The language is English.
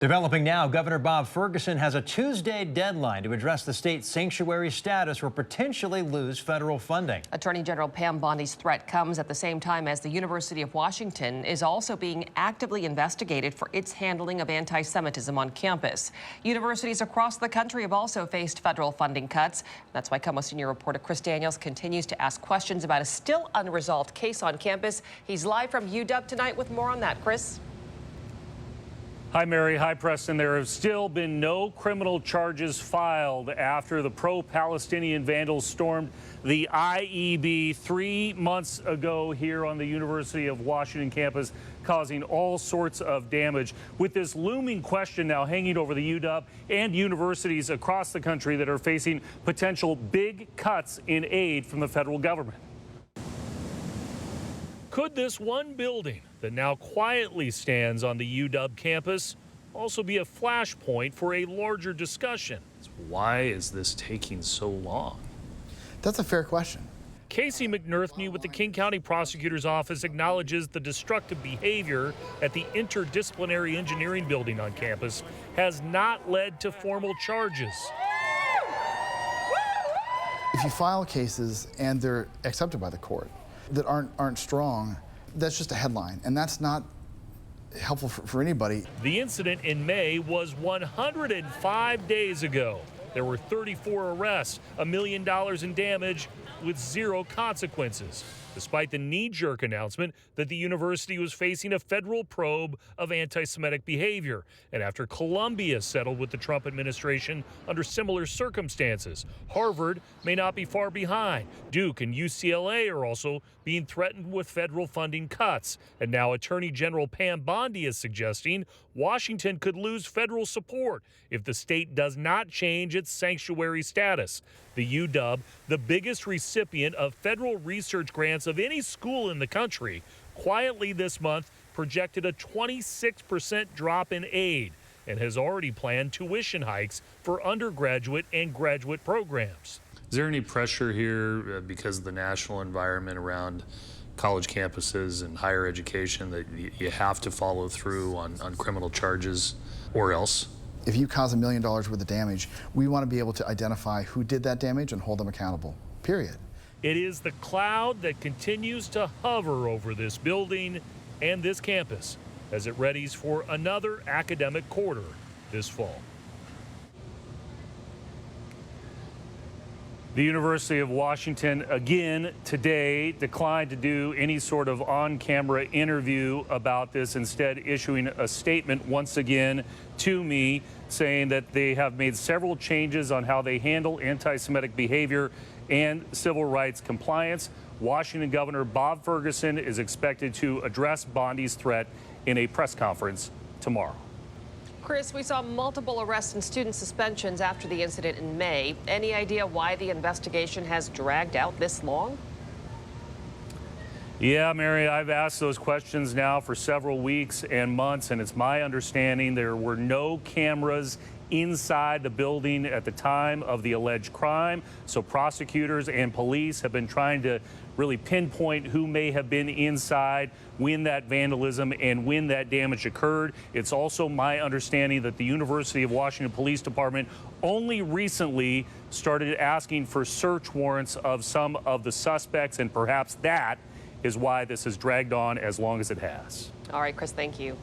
Developing now, Governor Bob Ferguson has a Tuesday deadline to address the state's sanctuary status or potentially lose federal funding. Attorney General Pam Bondi's threat comes at the same time as the University of Washington is also being actively investigated for its handling of anti-Semitism on campus. Universities across the country have also faced federal funding cuts. That's why KOMO senior reporter Chris Daniels continues to ask questions about a still unresolved case on campus. He's live from UW tonight with more on that. Chris? Hi, Mary. Hi, Preston. There have still been no criminal charges filed after the pro-Palestinian vandals stormed the IEB 3 months ago here on the University of Washington campus, causing all sorts of damage. With this looming question now hanging over the UW and universities across the country that are facing potential big cuts in aid from the federal government. Could this one building that now quietly stands on the UW campus also be a flashpoint for a larger discussion? Why is this taking so long? That's a fair question. Casey McNerthney with the King County Prosecutor's Office acknowledges the destructive behavior at the Interdisciplinary Engineering building on campus has not led to formal charges. If you file cases and they're accepted by the court that aren't strong, that's just a headline, and that's not helpful for anybody. The incident in May was 105 days ago. There were 34 arrests, $1 million in damage with zero consequences, despite the knee-jerk announcement that the university was facing a federal probe of anti-Semitic behavior, and after Columbia settled with the Trump administration under similar circumstances. Harvard may not be far behind. Duke and UCLA are also being threatened with federal funding cuts, and now Attorney General Pam Bondi is suggesting Washington could lose federal support if the state does not change its sanctuary status. The UW, the biggest recipient of federal research grants of any school in the country, quietly this month projected a 26% drop in aid and has already planned tuition hikes for undergraduate and graduate programs. Is there any pressure here because of the national environment around college campuses and higher education that you have to follow through on criminal charges or else? If you cause $1 million worth of damage, we want to be able to identify who did that damage and hold them accountable, period. It is the cloud that continues to hover over this building and this campus as it readies for another academic quarter this fall. The University of Washington again today declined to do any sort of on-camera interview about this, instead issuing a statement once again to me saying that they have made several changes on how they handle anti-Semitic behavior and civil rights compliance. Washington Governor Bob Ferguson is expected to address Bondi's threat in a press conference tomorrow. Chris, we saw multiple arrests and student suspensions after the incident in May. Any idea why the investigation has dragged out this long? Yeah, Mary, I've asked those questions now for several weeks and months, and it's my understanding there were no cameras inside the building at the time of the alleged crime. So prosecutors and police have been trying to really pinpoint who may have been inside when that vandalism and when that damage occurred. It's also my understanding that the University of Washington Police Department only recently started asking for search warrants of some of the suspects, and perhaps that is why this has dragged on as long as it has. All right, Chris, thank you.